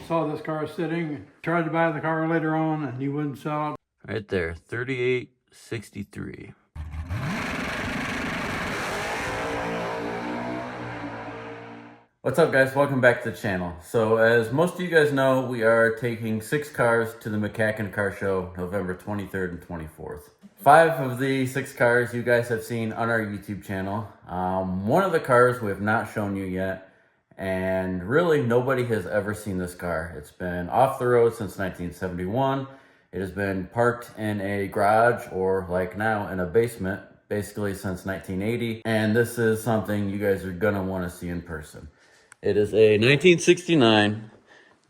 saw this car sitting, tried to buy the car later on, and he wouldn't sell it. Right there, 3863. What's up, guys? Welcome back to the channel. So as most of you guys know, we are taking 6 cars to the MCACN car show November 23rd and 24th. 5 of the 6 cars you guys have seen on our YouTube channel. One of the cars we have not shown you yet, and really nobody has ever seen this car. It's been off the road since 1971. It has been parked in a garage, or like now in a basement, basically since 1980. And this is something you guys are gonna wanna see in person. It is a 1969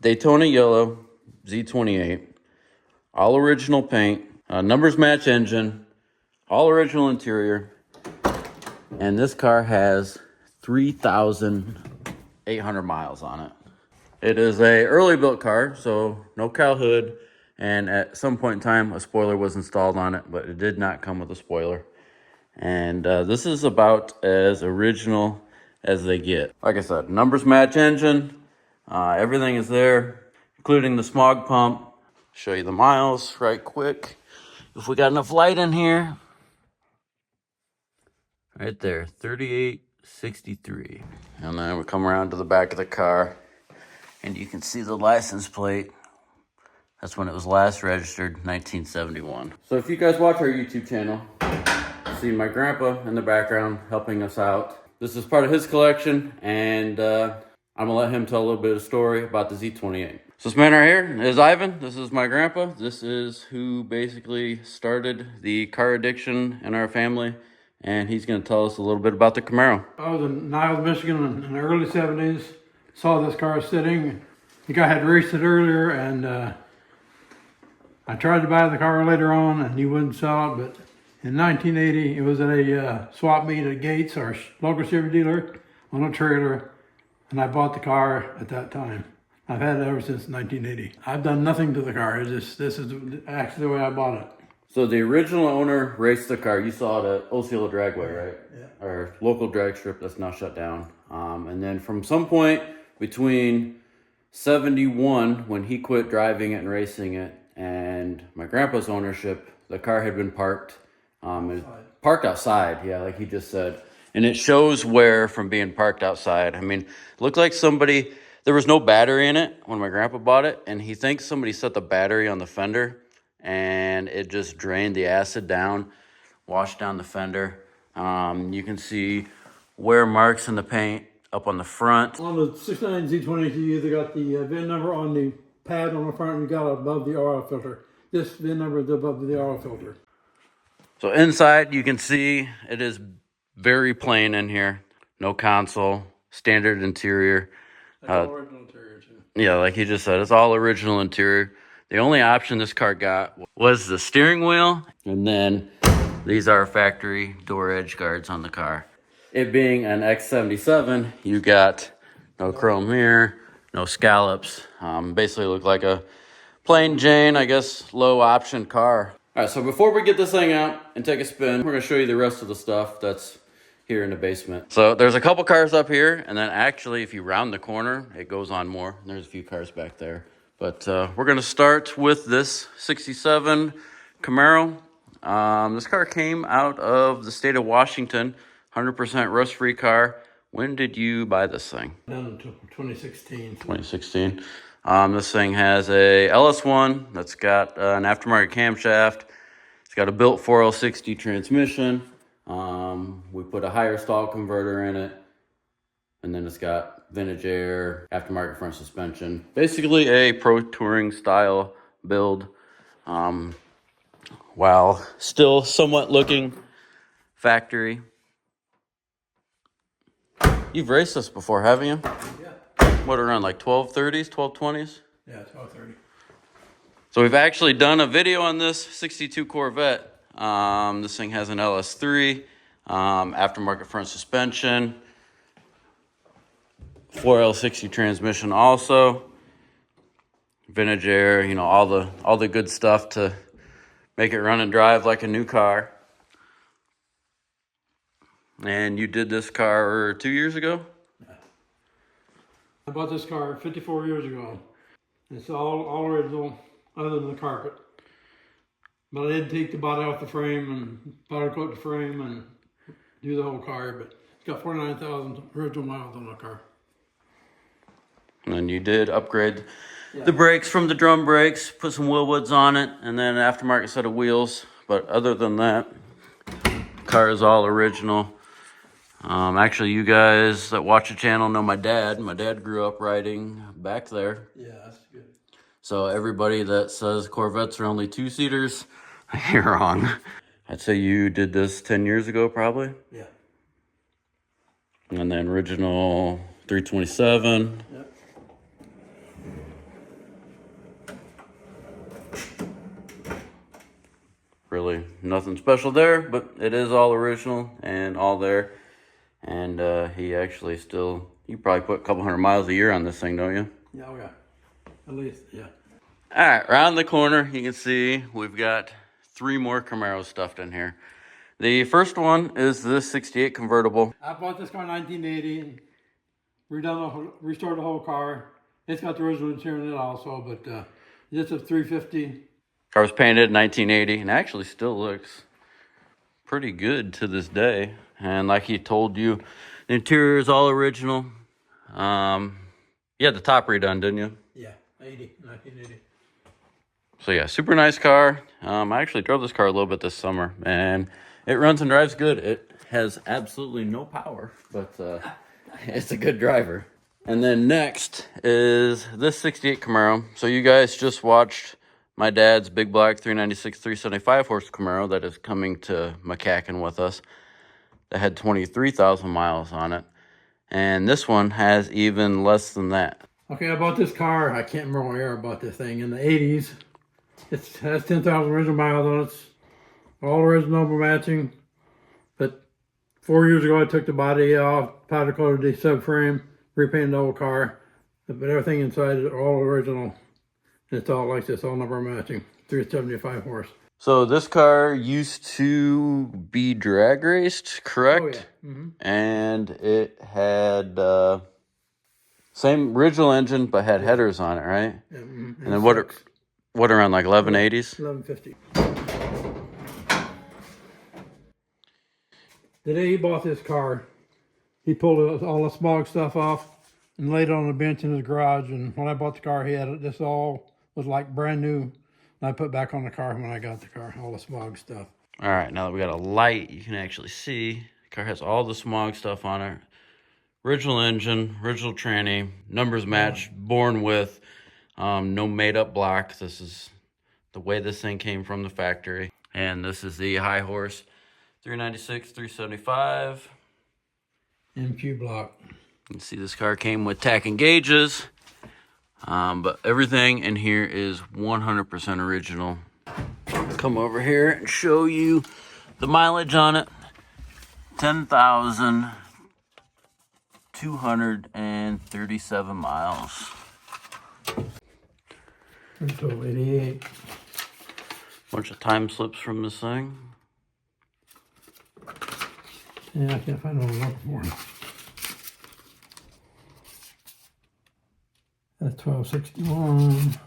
Daytona Yellow Z28, all original paint, numbers match engine, all original interior, and this car has 3,800 miles on it. It is a early built car, so no cowl hood, and at some point in time a spoiler was installed on it, but it did not come with a spoiler. And this is about as original as they get. Like I said, numbers match engine, everything is there, including the smog pump. Show you the miles right quick, if we got enough light in here. Right there, 3863. And then we come around to the back of the car, and you can see the license plate. That's when it was last registered, 1971. So if you guys watch our YouTube channel, see my grandpa in the background helping us out. This is part of his collection, and I'm gonna let him tell a little bit of the story about the Z28. So this man right here is Ivan. This is my grandpa. This is who basically started the car addiction in our family, and he's gonna tell us a little bit about the Camaro. I was in Niles, Michigan in the early 70s, saw this car sitting. The guy had raced it earlier, and I tried to buy the car later on, and he wouldn't sell it, but in 1980, it was at a swap meet at Gates, our local Chevy dealer, on a trailer, and I bought the car at that time. I've had it ever since 1980. I've done nothing to the car. This is actually the way I bought it. So the original owner raced the car. You saw it at Osceola Dragway, right? Yeah. Our local drag strip that's now shut down. And then from some point between 71, when he quit driving it and racing it, and my grandpa's ownership, the car had been parked. Parked outside, yeah, like he just said. And it shows where from being parked outside. I mean, it looked like somebody, there was no battery in it when my grandpa bought it, and he thinks somebody set the battery on the fender, and it just drained the acid down, washed down the fender. You can see wear marks in the paint up on the front. On the 69 Z28, you either got the VIN number on the pad on the front, and you got it above the oil filter. This VIN number is above the oil filter. So inside, you can see it is very plain in here. No console, standard interior. That's all original interior too. Yeah, like he just said, it's all original interior. The only option this car got was the steering wheel, and then these are factory door edge guards on the car. It being an X77, you got no chrome here, no scallops. Basically look like a plain Jane, I guess, low option car. All right, so before we get this thing out and take a spin, we're gonna show you the rest of the stuff that's here in the basement. So there's a couple cars up here, and then actually if you round the corner, it goes on more. There's a few cars back there. But we're gonna start with this 67 Camaro. This car came out of the state of Washington, 100% rust-free car. When did you buy this thing? Done until 2016. 2016. This thing has a LS1 that's got an aftermarket camshaft. It's got a built 4L60 transmission. We put a higher stall converter in it. And then it's got vintage air, aftermarket front suspension. Basically a pro touring style build. While still somewhat looking factory. You've raced this before, haven't you? Yeah. What, around like 1230s, 1220s? Yeah, 1230. So we've actually done a video on this 62 Corvette. This thing has an LS3, aftermarket front suspension, 4L60 transmission also, vintage air, you know, all the good stuff to make it run and drive like a new car. And you did this car 2 years ago? I bought this car 54 years ago. It's all original, other than the carpet. But I did take the body off the frame and powder coat the frame and do the whole car. But it's got 49,000 original miles on the car. And then you did upgrade the brakes from the drum brakes, put some Willwoods on it, and then an aftermarket set of wheels. But other than that, car is all original. Actually, you guys that watch the channel know my dad. My dad grew up riding back there. Yeah, that's good. So everybody that says Corvettes are only two-seaters, you're wrong. I'd say you did this 10 years ago, probably. Yeah. And then original 327. Yep. Really nothing special there, but it is all original and all there. And he actually still, you probably put a couple hundred miles a year on this thing, don't you? Yeah, oh yeah. At least, yeah. All right, around the corner, you can see we've got 3 more Camaros stuffed in here. The first one is this 68 convertible. I bought this car in 1980 and restored the whole car. It's got the original interior in it also, but it's a 350. Car was painted in 1980 and actually still looks pretty good to this day. And like he told you, the interior is all original. You had the top redone, didn't you? Yeah, 1980. So yeah, super nice car. I actually drove this car a little bit this summer, and it runs and drives good. It has absolutely no power, but it's a good driver. And then next is this 68 Camaro. So you guys just watched my dad's big black 396, 375 horse Camaro that is coming to MCACN with us. That had 23,000 miles on it. And this one has even less than that. Okay, I bought this car, I can't remember what year I bought this thing, in the 80s. It has 10,000 original miles on it. It's all original matching. But 4 years ago I took the body off, powder coated the subframe, repainted the whole car. But everything inside is all original. And it's all like this, all number matching. 375 horse. So this car used to be drag raced, correct? Oh yeah. Mm-hmm. And it had same original engine, but had headers on it, right? Yeah, mm-hmm. And then what around like 1180s? 1150. The day he bought this car, he pulled all the smog stuff off and laid it on the bench in his garage. And when I bought the car, he had it. This all was like brand new. And I put back on the car when I got the car, all the smog stuff. All right, now that we got a light, you can actually see the car has all the smog stuff on it. Original engine, original tranny, numbers matched, born with, no made up block. This is the way this thing came from the factory. And this is the high horse 396, 375. MQ block. You can see this car came with tack and gauges. But everything in here is 100% original. Come over here and show you the mileage on it. 10,237 miles. 88. Bunch of time slips from this thing. Yeah, I can't find one I'm looking for. That's 1261.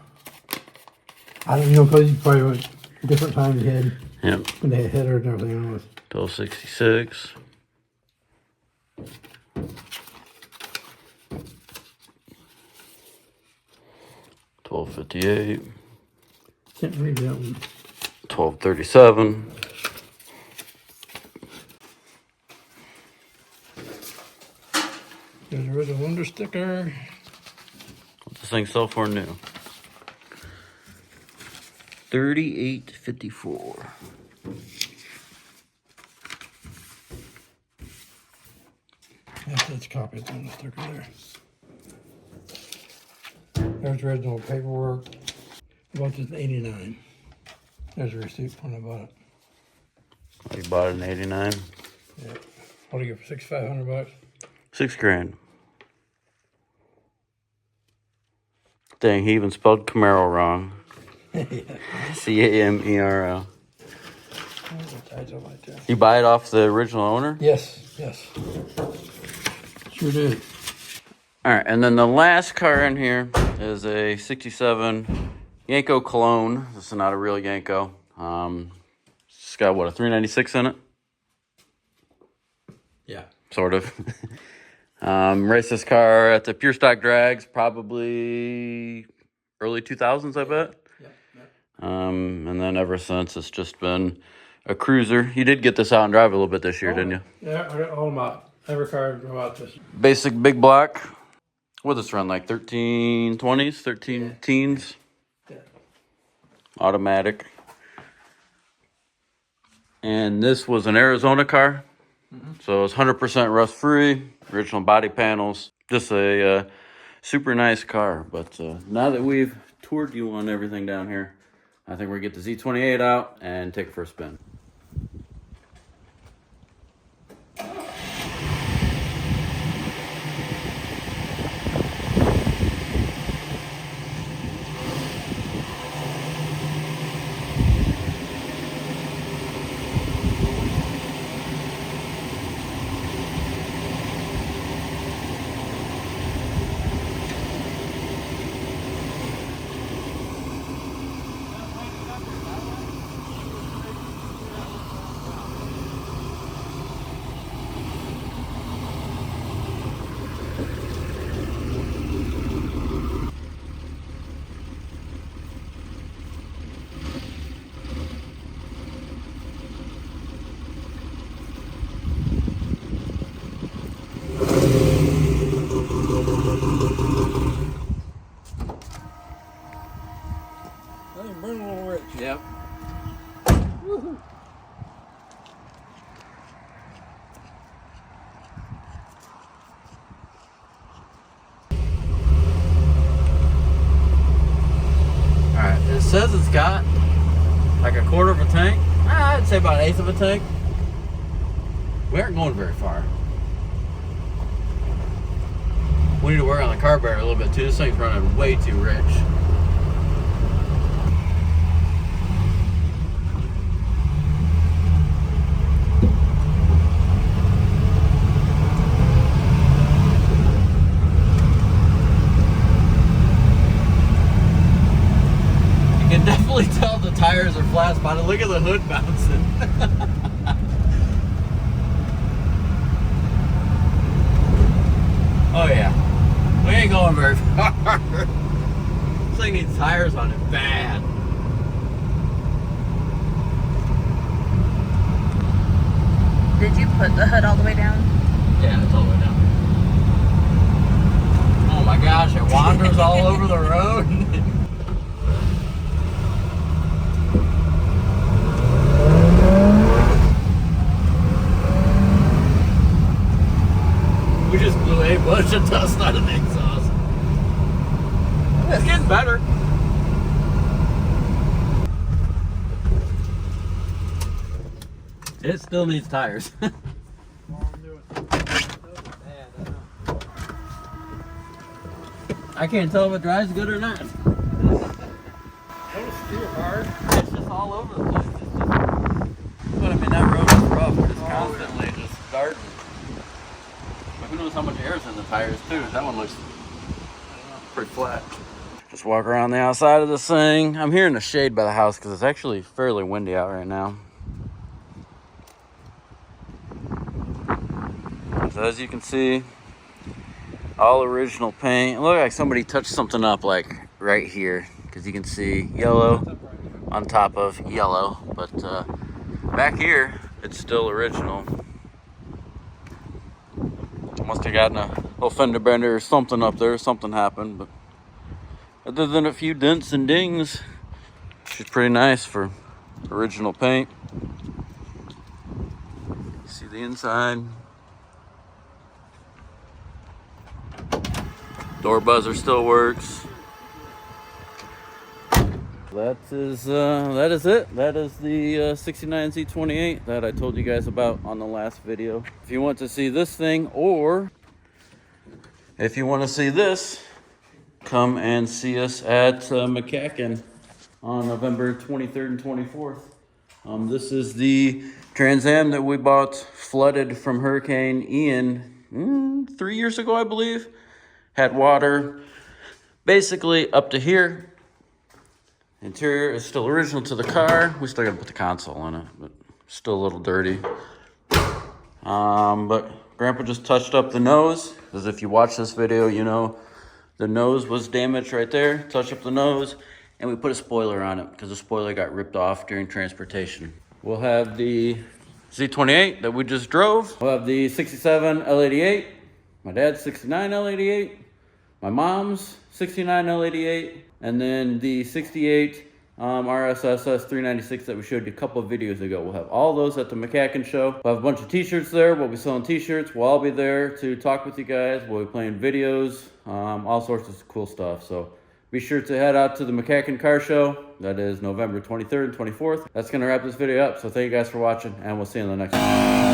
I don't know, because you probably went different times ahead. Yep. When they had headers and everything on it. 1266. $12.58. Can't read that one. $12.37. There's a original window sticker. What's this thing sell for new? $38.54. That's copies on the sticker there. There's original paperwork. I bought this in 89. There's a receipt when I bought it. Oh, you bought it in 89? Yeah. What do you get for $6,500? $6,000. Dang, he even spelled Camaro wrong. C-A-M-E-R-O. You buy it off the original owner? Yes, yes. Sure did. All right, and then the last car in here is a 67 Yanko Cologne. This is not a real Yanko. It's got, what, a 396 in it? Yeah. Sort of. Raced this car at the Pure Stock Drags, probably early 2000s, I bet. And then ever since, it's just been a cruiser. You did get this out and drive a little bit this year, didn't you? Yeah, I got all them out. Every car about this. Basic big block. What does this run, like 1320s, 13 teens? Yeah. Automatic. And this was an Arizona car. So it's 100% rust free, original body panels. Just a super nice car. But now that we've toured you on everything down here, I think we're going to get the Z28 out and take it for a spin. Yep. Woohoo. Alright, it says it's got like a quarter of a tank. I'd say about an eighth of a tank. We aren't going very far. We need to work on the carburetor a little bit too. This thing's running way too rich. You can definitely tell the tires are flat spotted. Look at the hood bouncing. Oh yeah, we ain't going very far. This thing needs tires on it bad. Did you put the hood all the way down? Yeah, it's all the way down. Oh my gosh, it wanders all over the road. We just blew a bunch of dust out of the exhaust. It's getting better. It still needs tires. I can't tell if it drives good or not. Don't steer hard. It's just all over the place. It's just, but I mean, that road is rough. It's constantly just darting. But who knows how much air is in the tires too? That one looks pretty flat. Just walk around the outside of this thing. I'm here in the shade by the house because it's actually fairly windy out right now. So as you can see, all original paint. It looked like somebody touched something up like right here because you can see yellow on top of yellow. But back here, it's still original. Must have gotten a little fender bender or something up there. Something happened, but other than a few dents and dings, she's pretty nice for original paint. See the inside. Door buzzer still works. That is it. That is the 69 Z28 that I told you guys about on the last video. If you want to see this thing, or if you want to see this, come and see us at MCACN on November 23rd and 24th. This is the Trans Am that we bought flooded from Hurricane Ian 3 years ago, I believe. Had water basically up to here. Interior is still original to the car. We still gotta put the console on it, but still a little dirty. But Grandpa just touched up the nose, because if you watch this video, you know the nose was damaged right there. Touched up the nose, and we put a spoiler on it, because the spoiler got ripped off during transportation. We'll have the Z28 that we just drove. We'll have the 67 L88, my dad's 69 L88, my mom's 69 L88, and then the 68 RSSS 396 that we showed you a couple of videos ago. We'll have all those at the MCACN show. We'll have a bunch of t-shirts there. We'll be selling t-shirts. We'll all be there to talk with you guys. We'll be playing videos, all sorts of cool stuff. So be sure to head out to the MCACN car show. That is November 23rd and 24th. That's going to wrap this video up. So thank you guys for watching, and we'll see you in the next one.